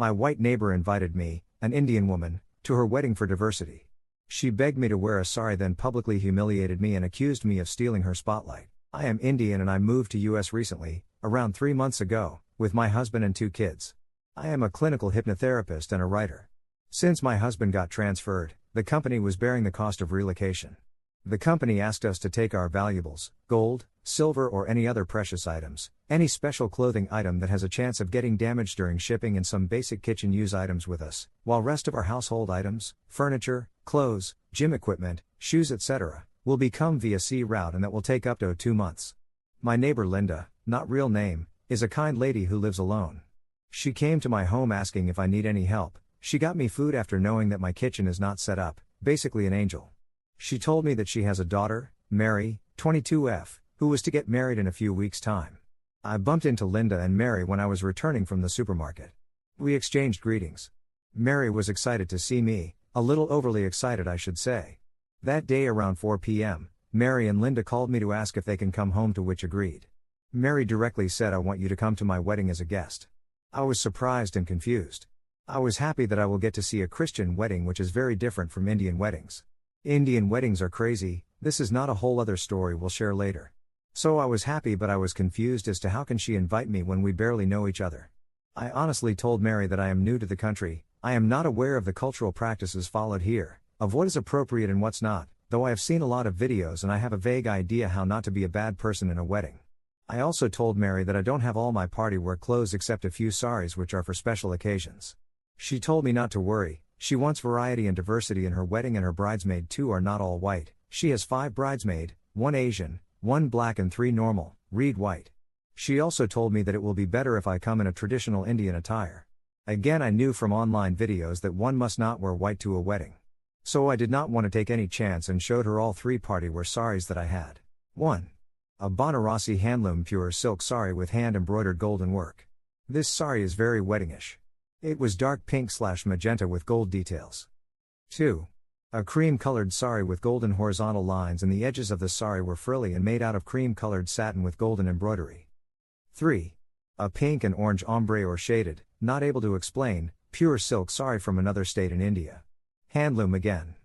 My white neighbor invited me, an Indian woman, to her wedding for diversity. She begged me to wear a sari, then publicly humiliated me and accused me of stealing her spotlight. I am Indian and I moved to US recently, around 3 months ago, with my husband and 2 kids. I am a clinical hypnotherapist and a writer. Since my husband got transferred, the company was bearing the cost of relocation. The company asked us to take our valuables, gold, silver or any other precious items, any special clothing item that has a chance of getting damaged during shipping and some basic kitchen use items with us, while rest of our household items, furniture, clothes, gym equipment, shoes etc., will become via sea route and that will take up to 2 months. My neighbor Linda, not real name, is a kind lady who lives alone. She came to my home asking if I need any help. She got me food after knowing that my kitchen is not set up, basically an angel. She told me that she has a daughter, Mary, 22F, who was to get married in a few weeks' time. I bumped into Linda and Mary when I was returning from the supermarket. We exchanged greetings. Mary was excited to see me, a little overly excited I should say. That day around 4 p.m., Mary and Linda called me to ask if they can come home, to which agreed. Mary directly said, "I want you to come to my wedding as a guest." I was surprised and confused. I was happy that I will get to see a Christian wedding, which is very different from Indian weddings. Indian weddings are crazy. This is not a whole other story we'll share later. So I was happy, but I was confused as to how can she invite me when we barely know each other. I honestly told Mary that I am new to the country, I am not aware of the cultural practices followed here, of what is appropriate and what's not, though I have seen a lot of videos and I have a vague idea how not to be a bad person in a wedding. I also told Mary that I don't have all my party wear clothes except a few saris which are for special occasions. She told me not to worry, she wants variety and diversity in her wedding, and her bridesmaid too are not all white. She has 5 bridesmaid, 1 Asian, 1 black and 3 normal, read white. She also told me that it will be better if I come in a traditional Indian attire. Again, I knew from online videos that one must not wear white to a wedding. So I did not want to take any chance and showed her all 3 party wear saris that I had. 1. A Banarasi handloom pure silk sari with hand embroidered golden work. This sari is very weddingish. It was dark pink/magenta with gold details. 2. A cream-colored sari with golden horizontal lines, and the edges of the sari were frilly and made out of cream-colored satin with golden embroidery. 3. A pink and orange ombre or shaded, not able to explain, pure silk sari from another state in India. Handloom again.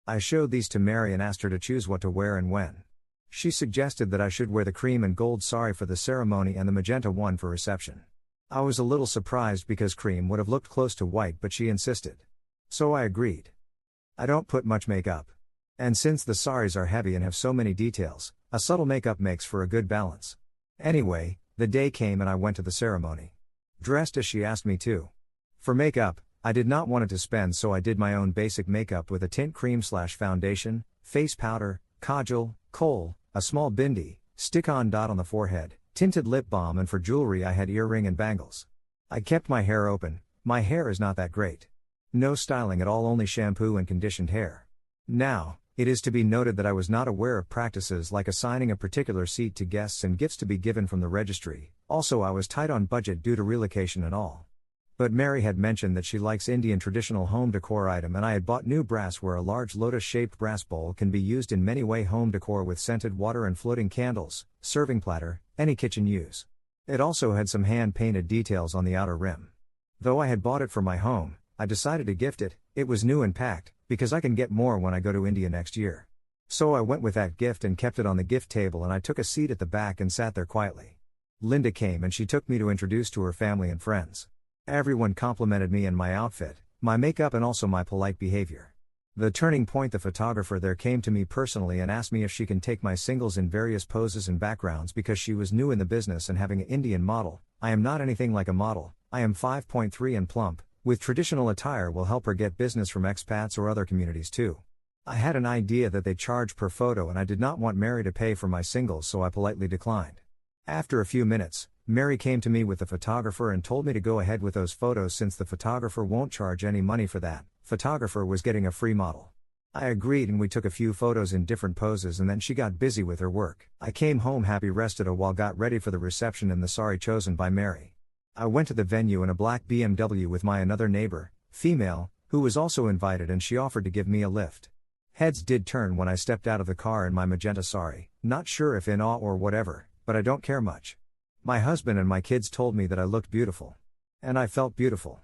I showed these to Mary and asked her to choose what to wear and when. She suggested that I should wear the cream and gold sari for the ceremony and the magenta one for reception. I was a little surprised because cream would have looked close to white, but she insisted. So I agreed. I don't put much makeup. And since the saris are heavy and have so many details, a subtle makeup makes for a good balance. Anyway, the day came and I went to the ceremony. Dressed as she asked me to. For makeup, I did not want it to spend, so I did my own basic makeup with a tint cream/foundation, face powder, kajal, kohl, a small bindi, stick-on dot on the forehead, tinted lip balm, and for jewelry I had earring and bangles. I kept my hair open. My hair is not that great. No styling at all, only shampoo and conditioned hair. Now, it is to be noted that I was not aware of practices like assigning a particular seat to guests and gifts to be given from the registry. Also, I was tight on budget due to relocation and all. But Mary had mentioned that she likes Indian traditional home decor item, and I had bought new brassware. A large lotus-shaped brass bowl can be used in many way home decor with scented water and floating candles, serving platter, any kitchen use. It also had some hand-painted details on the outer rim. Though I had bought it for my home, I decided to gift it. It was new and packed, because I can get more when I go to India next year. So I went with that gift and kept it on the gift table, and I took a seat at the back and sat there quietly. Linda came and she took me to introduce to her family and friends. Everyone complimented me and my outfit, my makeup, and also my polite behavior. The turning point: the photographer there came to me personally and asked me if she can take my singles in various poses and backgrounds because she was new in the business and having an Indian model. I am not anything like a model, I am 5.3 and plump, with traditional attire will help her get business from expats or other communities too. I had an idea that they charge per photo and I did not want Mary to pay for my singles, so I politely declined. After a few minutes, Mary came to me with the photographer and told me to go ahead with those photos since the photographer won't charge any money for that. Photographer was getting a free model. I agreed and we took a few photos in different poses, and then she got busy with her work. I came home happy, rested a while, got ready for the reception in the sari chosen by Mary. I went to the venue in a black BMW with my another neighbor, female, who was also invited, and she offered to give me a lift. Heads did turn when I stepped out of the car in my magenta sari, not sure if in awe or whatever, but I don't care much. My husband and my kids told me that I looked beautiful. And I felt beautiful.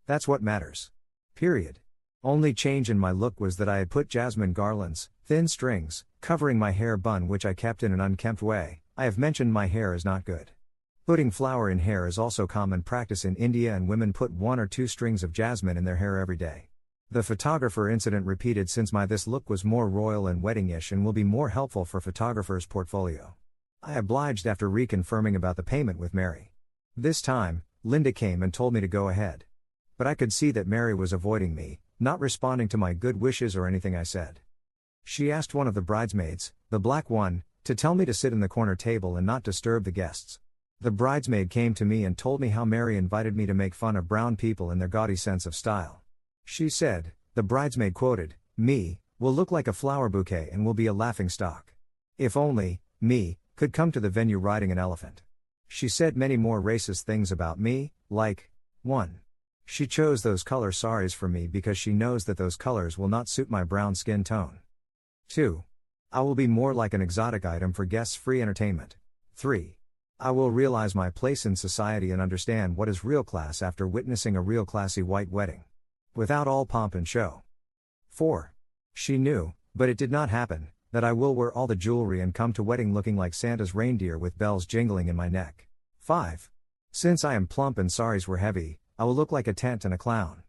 That's what matters. Period. Only change in my look was that I had put jasmine garlands, thin strings, covering my hair bun which I kept in an unkempt way. I have mentioned my hair is not good. Putting flower in hair is also common practice in India, and women put 1 or 2 strings of jasmine in their hair every day. The photographer incident repeated since this look was more royal and wedding-ish and will be more helpful for photographer's portfolio. I obliged after reconfirming about the payment with Mary. This time, Linda came and told me to go ahead. But I could see that Mary was avoiding me, not responding to my good wishes or anything I said. She asked one of the bridesmaids, the black one, to tell me to sit in the corner table and not disturb the guests. The bridesmaid came to me and told me how Mary invited me to make fun of brown people in their gaudy sense of style. She said, the bridesmaid quoted, "Me, will look like a flower bouquet and will be a laughing stock. If only, me, could come to the venue riding an elephant." She said many more racist things about me, like, 1. She chose those color sarees for me because she knows that those colors will not suit my brown skin tone. 2. I will be more like an exotic item for guests' free entertainment. 3. I will realize my place in society and understand what is real class after witnessing a real classy white wedding. Without all pomp and show. 4. She knew, but it did not happen, that I will wear all the jewelry and come to wedding looking like Santa's reindeer with bells jingling in my neck. 5. Since I am plump and sarees were heavy, I will look like a tent and a clown.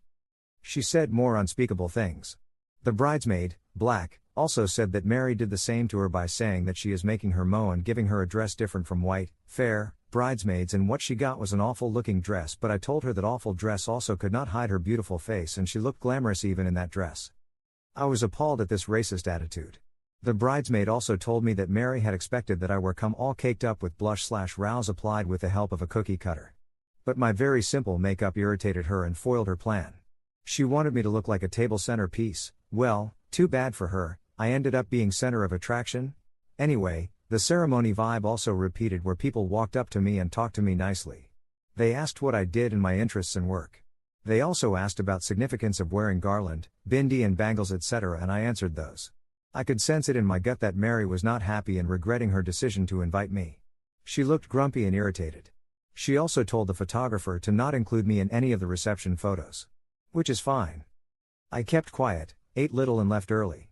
She said more unspeakable things. The bridesmaid, black, also said that Mary did the same to her by saying that she is making her mow and giving her a dress different from white, fair, bridesmaids, and what she got was an awful looking dress, but I told her that awful dress also could not hide her beautiful face and she looked glamorous even in that dress. I was appalled at this racist attitude. The bridesmaid also told me that Mary had expected that I were come all caked up with blush/rouse applied with the help of a cookie cutter. But my very simple makeup irritated her and foiled her plan. She wanted me to look like a table centerpiece. Well, too bad for her, I ended up being center of attraction. Anyway, the ceremony vibe also repeated where people walked up to me and talked to me nicely. They asked what I did and my interests and work. They also asked about significance of wearing garland, bindi and bangles etc., and I answered those. I could sense it in my gut that Mary was not happy and regretting her decision to invite me. She looked grumpy and irritated. She also told the photographer to not include me in any of the reception photos. Which is fine. I kept quiet, ate little and left early.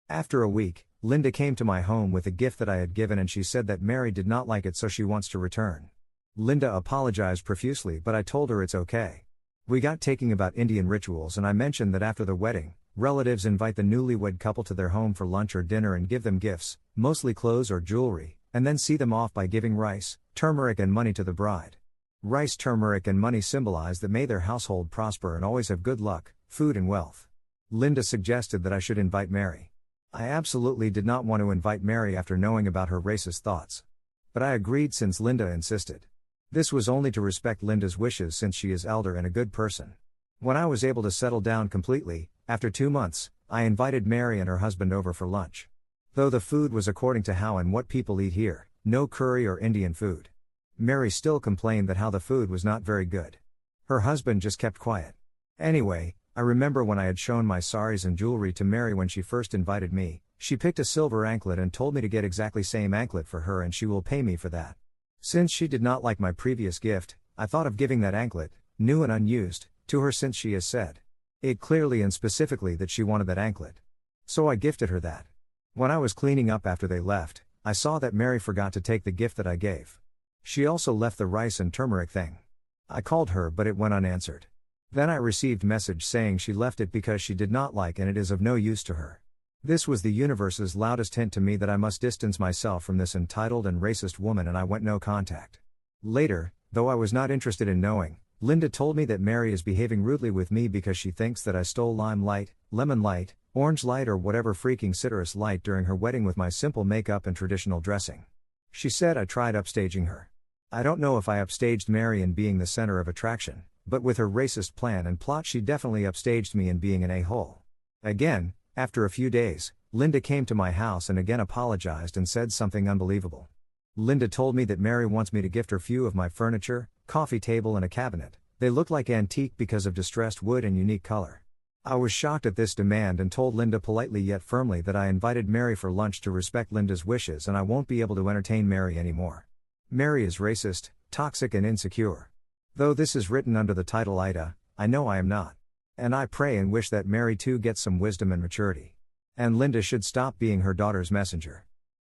After a week, Linda came to my home with a gift that I had given and she said that Mary did not like it so she wants to return. Linda apologized profusely but I told her it's okay. We got talking about Indian rituals and I mentioned that after the wedding, relatives invite the newlywed couple to their home for lunch or dinner and give them gifts, mostly clothes or jewelry, and then see them off by giving rice, turmeric and money to the bride. Rice, turmeric and money symbolize that may their household prosper and always have good luck, food and wealth. Linda suggested that I should invite Mary. I absolutely did not want to invite Mary after knowing about her racist thoughts. But I agreed since Linda insisted. This was only to respect Linda's wishes since she is elder and a good person. When I was able to settle down completely, after 2 months, I invited Mary and her husband over for lunch. Though the food was according to how and what people eat here, no curry or Indian food. Mary still complained that how the food was not very good. Her husband just kept quiet. Anyway, I remember when I had shown my sarees and jewelry to Mary when she first invited me, she picked a silver anklet and told me to get exactly same anklet for her and she will pay me for that. Since she did not like my previous gift, I thought of giving that anklet, new and unused, to her since she has said it clearly and specifically that she wanted that anklet. So I gifted her that. When I was cleaning up after they left, I saw that Mary forgot to take the gift that I gave. She also left the rice and turmeric thing. I called her but it went unanswered. Then I received message saying she left it because she did not like and it is of no use to her. This was the universe's loudest hint to me that I must distance myself from this entitled and racist woman and I went no contact. Later, though I was not interested in knowing, Linda told me that Mary is behaving rudely with me because she thinks that I stole lime light, lemon light, orange light or whatever freaking citrus light during her wedding with my simple makeup and traditional dressing. She said I tried upstaging her. I don't know if I upstaged Mary in being the center of attraction, but with her racist plan and plot she definitely upstaged me in being an a-hole. Again, after a few days, Linda came to my house and again apologized and said something unbelievable. Linda told me that Mary wants me to gift her few of my furniture, coffee table and a cabinet. They look like antique because of distressed wood and unique color. I was shocked at this demand and told Linda politely yet firmly that I invited Mary for lunch to respect Linda's wishes and I won't be able to entertain Mary anymore. Mary is racist, toxic and insecure. Though this is written under the title Ida, I know I am not. And I pray and wish that Mary too gets some wisdom and maturity. And Linda should stop being her daughter's messenger.